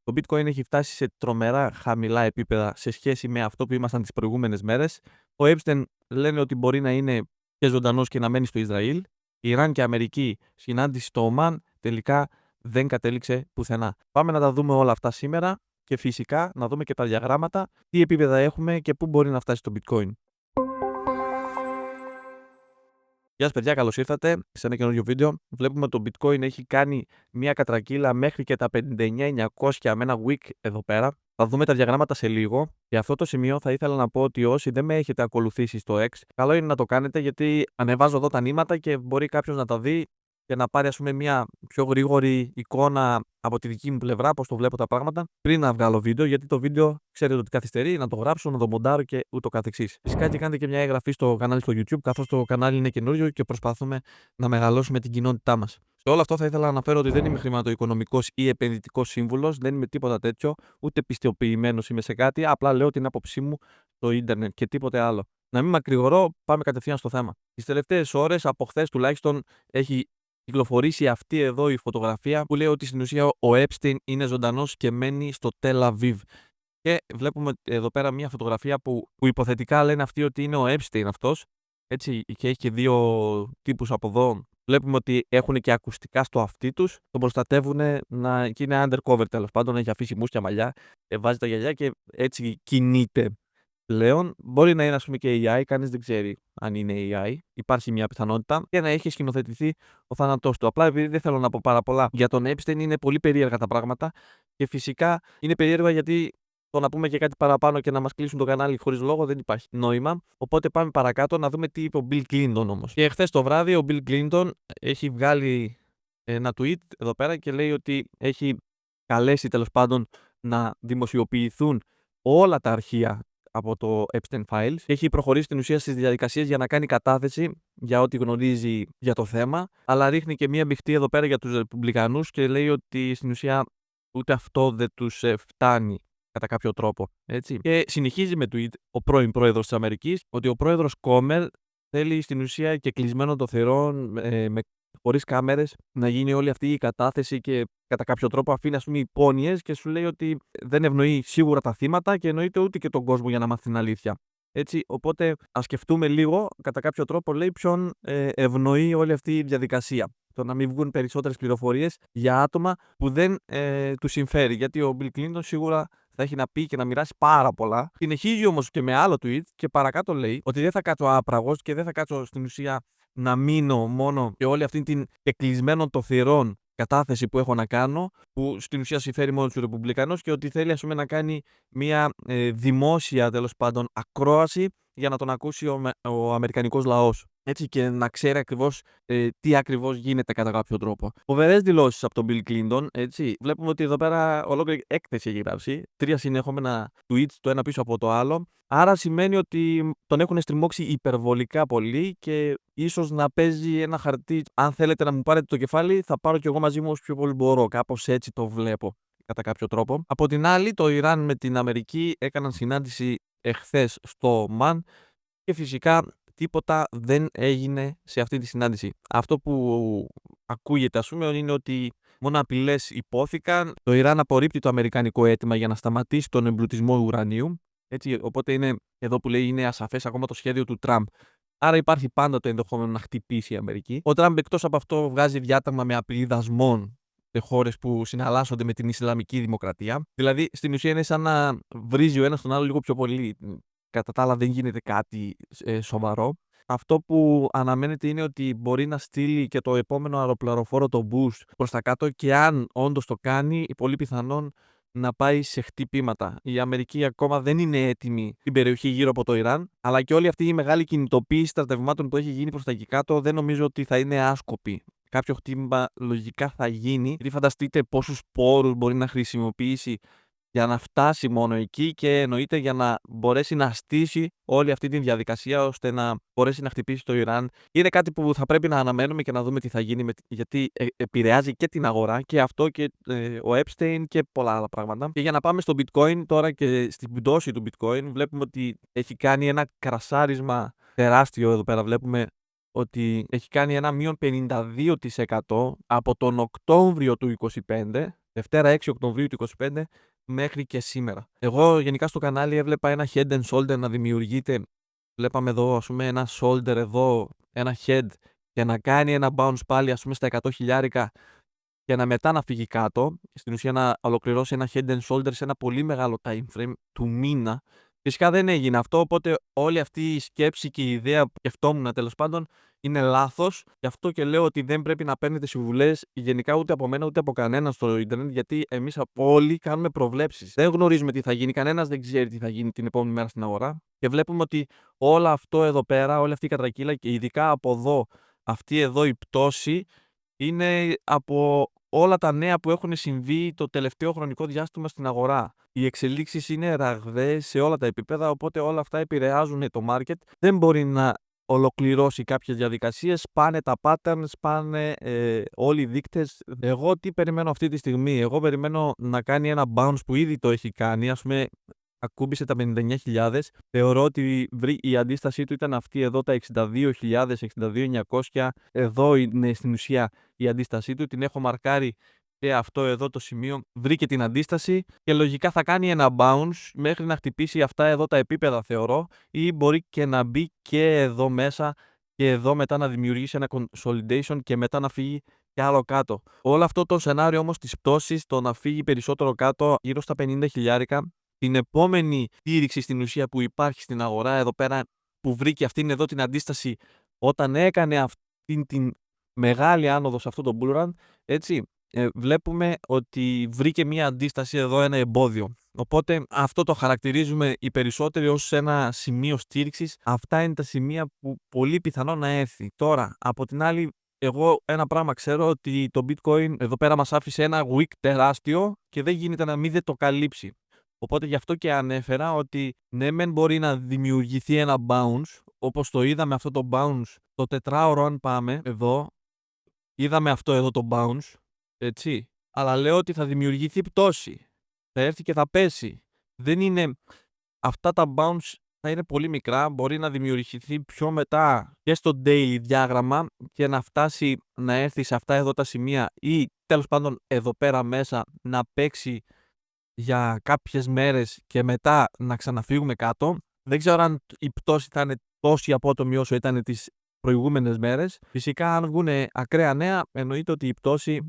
Το bitcoin έχει φτάσει σε τρομερά χαμηλά επίπεδα σε σχέση με αυτό που ήμασταν τις προηγούμενες μέρες. Ο Epstein λένε ότι μπορεί να είναι και ζωντανός και να μένει στο Ισραήλ. Ιράν και Αμερική συνάντηση στο Ομάν τελικά δεν κατέληξε πουθενά. Πάμε να τα δούμε όλα αυτά σήμερα και φυσικά να δούμε και τα διαγράμματα, τι επίπεδα έχουμε και πού μπορεί να φτάσει το bitcoin. Γεια σας παιδιά, καλώς ήρθατε σε ένα καινούριο βίντεο. Βλέπουμε ότι το bitcoin έχει κάνει μια κατρακύλα μέχρι και τα 59.900 με ένα week εδώ πέρα. Θα δούμε τα διαγράμματα σε λίγο. Για αυτό το σημείο θα ήθελα να πω ότι όσοι δεν με έχετε ακολουθήσει στο X, καλό είναι να το κάνετε γιατί ανεβάζω εδώ τα νήματα και μπορεί κάποιος να τα δει και να πάρει μια πιο γρήγορη εικόνα από τη δική μου πλευρά, πώς το βλέπω τα πράγματα, πριν να βγάλω βίντεο, γιατί το βίντεο ξέρετε ότι καθυστερεί, να το γράψω, να το μοντάρω και ούτω καθεξής. Φυσικά και κάντε και μια εγγραφή στο κανάλι στο YouTube, καθώς το κανάλι είναι καινούριο και προσπαθούμε να μεγαλώσουμε την κοινότητά μας. Σε όλο αυτό θα ήθελα να αναφέρω ότι δεν είμαι χρηματοοικονομικός ή επενδυτικός σύμβουλος, δεν είμαι τίποτα τέτοιο, ούτε πιστοποιημένος είμαι σε κάτι, απλά λέω την άποψή μου στο ίντερνετ και τίποτε άλλο. Να μην μακρηγορώ, πάμε κατευθείαν στο θέμα. Τις τελευταίες ώρες, από χθες τουλάχιστον, έχει κυκλοφορήσει αυτή εδώ η φωτογραφία που λέει ότι στην ουσία ο Epstein είναι ζωντανός και μένει στο Τελ Αβίβ. Και βλέπουμε εδώ πέρα μια φωτογραφία που υποθετικά λένε αυτοί ότι είναι ο Epstein αυτός. Έτσι, και έχει και δύο τύπους από εδώ. Βλέπουμε ότι έχουν και ακουστικά στο αυτί τους. Τον προστατεύουν και είναι undercover τέλος πάντων. Έχει αφήσει μουσκια μαλλιά, βάζει τα γυαλιά και έτσι κινείται. Πλέον μπορεί να είναι ας πούμε και AI, κανείς δεν ξέρει αν είναι AI. Υπάρχει μια πιθανότητα και να έχει σκηνοθετηθεί ο θάνατός του. Απλά επειδή δεν θέλω να πω πάρα πολλά για τον Epstein, είναι πολύ περίεργα τα πράγματα και φυσικά είναι περίεργα γιατί το να πούμε και κάτι παραπάνω και να μας κλείσουν το κανάλι χωρίς λόγο δεν υπάρχει νόημα. Οπότε πάμε παρακάτω να δούμε τι είπε ο Bill Clinton όμως. Και χθες το βράδυ ο Bill Clinton έχει βγάλει ένα tweet εδώ πέρα και λέει ότι έχει καλέσει τέλος πάντων να δημοσιοποιηθούν όλα τα αρχεία από το Epstein Files και έχει προχωρήσει στην ουσία στις διαδικασίες για να κάνει κατάθεση για ό,τι γνωρίζει για το θέμα, αλλά ρίχνει και μία μπιχτή εδώ πέρα για τους Ρεπουμπλικανούς και λέει ότι στην ουσία ούτε αυτό δεν τους φτάνει κατά κάποιο τρόπο. Έτσι. Και συνεχίζει με tweet ο πρώην πρόεδρος της Αμερικής ότι ο πρόεδρος Κόμερ θέλει στην ουσία και κλεισμένο των θυρών χωρίς κάμερες να γίνει όλη αυτή η κατάθεση και κατά κάποιο τρόπο αφήνει ας πούμε υπόνοιες και σου λέει ότι δεν ευνοεί σίγουρα τα θύματα και εννοείται ούτε και τον κόσμο για να μάθει την αλήθεια. Έτσι, οπότε ας σκεφτούμε λίγο κατά κάποιο τρόπο λέει ποιον ευνοεί όλη αυτή η διαδικασία. Το να μην βγουν περισσότερες πληροφορίες για άτομα που δεν του συμφέρει. Γιατί ο Bill Clinton σίγουρα θα έχει να πει και να μοιράσει πάρα πολλά. Συνεχίζει όμως και με άλλο tweet και παρακάτω λέει ότι δεν θα κάτσω άπραγος και δεν θα κάτσω στην ουσία να μείνω μόνο και όλη αυτή την εκκλεισμένων των θυρών κατάθεση που έχω να κάνω, που στην ουσία συμφέρει μόνο τους Ρεπουμπλικανούς και ότι θέλει ας πούμε να κάνει μια δημόσια τέλος πάντων ακρόαση για να τον ακούσει ο αμερικανικός λαός. Έτσι και να ξέρει ακριβώς τι ακριβώς γίνεται κατά κάποιο τρόπο. Φοβερές δηλώσεις από τον Bill Clinton. Έτσι. Βλέπουμε ότι εδώ πέρα ολόκληρη έκθεση έχει γράψει. 3 συνεχόμενα tweets, το ένα πίσω από το άλλο. Άρα σημαίνει ότι τον έχουν στριμώξει υπερβολικά πολύ και ίσως να παίζει ένα χαρτί. Αν θέλετε να μου πάρετε το κεφάλι, θα πάρω κι εγώ μαζί μου όσο πιο πολύ μπορώ. Κάπως έτσι το βλέπω κατά κάποιο τρόπο. Από την άλλη, το Ιράν με την Αμερική έκαναν συνάντηση εχθές στο Ομάν και φυσικά τίποτα δεν έγινε σε αυτή τη συνάντηση. Αυτό που ακούγεται ας πούμε είναι ότι μόνο απειλές υπόθηκαν. Το Ιράν απορρίπτει το αμερικανικό αίτημα για να σταματήσει τον εμπλουτισμό ουρανίου. Έτσι, οπότε είναι εδώ που λέει είναι ασαφές ακόμα το σχέδιο του Τραμπ. Άρα υπάρχει πάντα το ενδεχόμενο να χτυπήσει η Αμερική. Ο Τραμπ εκτός από αυτό βγάζει διάταγμα με απειλή δασμών σε χώρες που συναλλάσσονται με την Ισλαμική Δημοκρατία. Δηλαδή στην ουσία είναι σαν να βρίζει ο ένας τον άλλο λίγο πιο πολύ. Κατά τα άλλα δεν γίνεται κάτι σοβαρό. Αυτό που αναμένεται είναι ότι μπορεί να στείλει και το επόμενο αεροπλανοφόρο το Boost προς τα κάτω και αν όντως το κάνει, πολύ πιθανόν να πάει σε χτυπήματα. Η Αμερική ακόμα δεν είναι έτοιμη στην περιοχή γύρω από το Ιράν, αλλά και όλη αυτή η μεγάλη κινητοποίηση στρατευμάτων που έχει γίνει προς τα εκεί κάτω δεν νομίζω ότι θα είναι άσκοπη. Κάποιο χτύπημα λογικά θα γίνει, γιατί φανταστείτε πόσους πόρους μπορεί να χρησιμοποιήσει για να φτάσει μόνο εκεί και εννοείται για να μπορέσει να στήσει όλη αυτή τη διαδικασία ώστε να μπορέσει να χτυπήσει το Ιράν. Είναι κάτι που θα πρέπει να αναμένουμε και να δούμε τι θα γίνει γιατί επηρεάζει και την αγορά και αυτό και ο Epstein και πολλά άλλα πράγματα. Και για να πάμε στο bitcoin τώρα και στην πτώση του bitcoin βλέπουμε ότι έχει κάνει ένα κρασάρισμα τεράστιο εδώ πέρα. Βλέπουμε ότι έχει κάνει ένα μείον 52% από τον Οκτώβριο του 2025. Δευτέρα 6 Οκτωβρίου του 2025 μέχρι και σήμερα. Εγώ γενικά στο κανάλι έβλεπα ένα head and shoulder να δημιουργείται. Βλέπαμε εδώ, ας πούμε, ένα shoulder εδώ, ένα head και να κάνει ένα bounce πάλι, ας πούμε, στα 100 χιλιάρικα και μετά να φύγει κάτω. Στην ουσία να ολοκληρώσει ένα head and shoulder σε ένα πολύ μεγάλο time frame του μήνα. Φυσικά δεν έγινε αυτό, οπότε όλη αυτή η σκέψη και η ιδέα που σκεφτόμουν τέλος πάντων είναι λάθος. Γι' αυτό και λέω ότι δεν πρέπει να παίρνετε συμβουλές γενικά ούτε από μένα ούτε από κανένα στο Ιντερνετ, γιατί εμείς όλοι κάνουμε προβλέψεις. Δεν γνωρίζουμε τι θα γίνει, κανένας δεν ξέρει τι θα γίνει την επόμενη μέρα στην αγορά. Και βλέπουμε ότι όλο αυτό εδώ πέρα, όλη αυτή η κατρακύλα και ειδικά από εδώ, αυτή εδώ η πτώση, είναι από όλα τα νέα που έχουν συμβεί το τελευταίο χρονικό διάστημα στην αγορά. Οι εξελίξεις είναι ραγδαίες σε όλα τα επίπεδα, οπότε όλα αυτά επηρεάζουν το market. Δεν μπορεί να ολοκληρώσει κάποιες διαδικασίες, πάνε τα patterns, πάνε όλοι οι δείκτες. Εγώ τι περιμένω αυτή τη στιγμή? Εγώ περιμένω να κάνει ένα bounce που ήδη το έχει κάνει, ας πούμε, ακούμπησε τα 59.000. Θεωρώ ότι η αντίστασή του ήταν αυτή εδώ τα 62.000, 62.900. Εδώ είναι στην ουσία η αντίστασή του. Την έχω μαρκάρει και αυτό εδώ το σημείο. Βρήκε την αντίσταση και λογικά θα κάνει ένα bounce μέχρι να χτυπήσει αυτά εδώ τα επίπεδα, θεωρώ, ή μπορεί και να μπει και εδώ μέσα και εδώ μετά να δημιουργήσει ένα consolidation και μετά να φύγει και άλλο κάτω. Όλο αυτό το σενάριο όμως της πτώσης, το να φύγει περισσότερο κάτω γύρω στα 50 χιλιάρικα, την επόμενη στήριξη στην ουσία που υπάρχει στην αγορά εδώ πέρα, που βρήκε αυτήν εδώ την αντίσταση όταν έκανε αυτήν την μεγάλη άνοδο σε αυτό το bull run, έτσι, βλέπουμε ότι βρήκε μια αντίσταση εδώ, ένα εμπόδιο. Οπότε αυτό το χαρακτηρίζουμε οι περισσότεροι ως ένα σημείο στήριξης. Αυτά είναι τα σημεία που πολύ πιθανό να έρθει. Τώρα, από την άλλη, εγώ ένα πράγμα ξέρω, ότι το bitcoin εδώ πέρα μας άφησε ένα wick τεράστιο και δεν γίνεται να μην το καλύψει. Οπότε γι' αυτό και ανέφερα ότι ναι, μεν μπορεί να δημιουργηθεί ένα bounce, όπως το είδαμε αυτό το bounce το τετράωρο, αν πάμε εδώ, είδαμε αυτό εδώ το bounce, έτσι, αλλά λέω ότι θα δημιουργηθεί πτώση, θα έρθει και θα πέσει. Δεν είναι, αυτά τα bounce θα είναι πολύ μικρά, μπορεί να δημιουργηθεί πιο μετά και στο daily διάγραμμα και να φτάσει να έρθει σε αυτά εδώ τα σημεία ή τέλος πάντων εδώ πέρα μέσα να παίξει για κάποιες μέρες και μετά να ξαναφύγουμε κάτω. Δεν ξέρω αν η πτώση θα είναι τόση απότομη όσο ήταν τις προηγούμενες μέρες. Φυσικά, αν βγουν ακραία νέα, εννοείται ότι η πτώση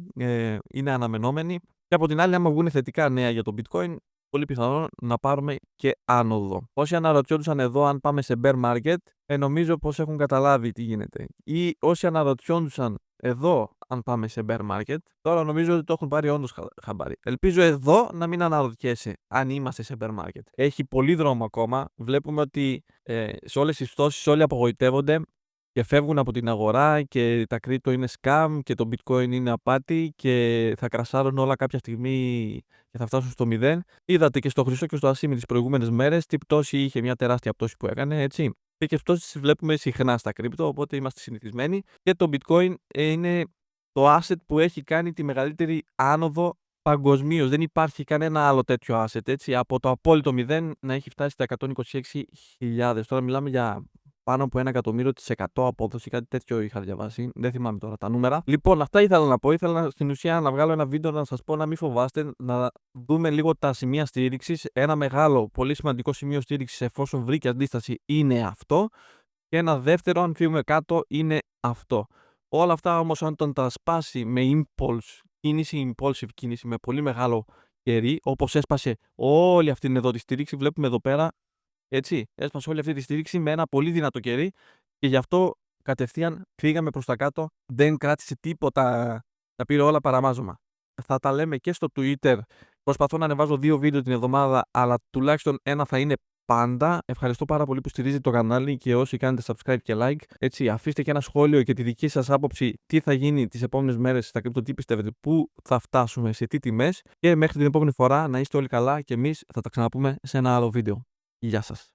είναι αναμενόμενη. Και από την άλλη, άμα βγουν θετικά νέα για το bitcoin, πολύ πιθανό να πάρουμε και άνοδο. Όσοι αναρωτιόντουσαν εδώ αν πάμε σε bear market, νομίζω πως έχουν καταλάβει τι γίνεται. Ή όσοι αναρωτιόντουσαν εδώ αν πάμε σε bear market, τώρα νομίζω ότι το έχουν πάρει όντως χαμπάρι. Ελπίζω εδώ να μην αναρωτιέσαι αν είμαστε σε bear market. Έχει πολύ δρόμο ακόμα. Βλέπουμε ότι σε όλες τις πτώσεις όλοι απογοητεύονται και φεύγουν από την αγορά και τα crypto είναι scam και το bitcoin είναι απάτη και θα κρασάρουν όλα κάποια στιγμή και θα φτάσουν στο 0. Είδατε και στο χρυσό και στο ασίμι τις προηγούμενες μέρες τι πτώση είχε, μια τεράστια πτώση που έκανε, έτσι. Τέτοιες πτώσεις βλέπουμε συχνά στα crypto, οπότε είμαστε συνηθισμένοι. Και το bitcoin είναι το asset που έχει κάνει τη μεγαλύτερη άνοδο παγκοσμίως. Δεν υπάρχει κανένα άλλο τέτοιο asset, έτσι. Από το απόλυτο 0 να έχει φτάσει στα 126.000. Τώρα μιλάμε για πάνω από 1.000.000% απόδοση, κάτι τέτοιο είχα διαβάσει. Δεν θυμάμαι τώρα τα νούμερα. Λοιπόν, αυτά ήθελα να πω. Ήθελα στην ουσία να βγάλω ένα βίντεο να σας πω να μην φοβάστε, να δούμε λίγο τα σημεία στήριξης. Ένα μεγάλο, πολύ σημαντικό σημείο στήριξης, εφόσον βρήκε αντίσταση, είναι αυτό. Και ένα δεύτερο, αν φύγουμε κάτω, είναι αυτό. Όλα αυτά όμως, αν τον τα σπάσει με impulse κίνηση, impulsive κίνηση με πολύ μεγάλο κερί, όπως έσπασε όλη αυτή εδώ τη στήριξη, βλέπουμε εδώ πέρα. Έτσι, έσπασε όλη αυτή τη στήριξη με ένα πολύ δυνατό κερί και γι' αυτό κατευθείαν φύγαμε προς τα κάτω. Δεν κράτησε τίποτα, τα πήρε όλα παραμάζωμα. Θα τα λέμε και στο Twitter. Προσπαθώ να ανεβάζω 2 βίντεο την εβδομάδα, αλλά τουλάχιστον ένα θα είναι πάντα. Ευχαριστώ πάρα πολύ που στηρίζετε το κανάλι και όσοι κάνετε subscribe και like. Έτσι, αφήστε και ένα σχόλιο και τη δική σας άποψη τι θα γίνει τις επόμενες μέρες στα crypto, τι πιστεύετε, πού θα φτάσουμε, σε τι τιμές. Και μέχρι την επόμενη φορά να είστε όλοι καλά και εμείς θα τα ξαναπούμε σε ένα άλλο βίντεο. Γεια σας.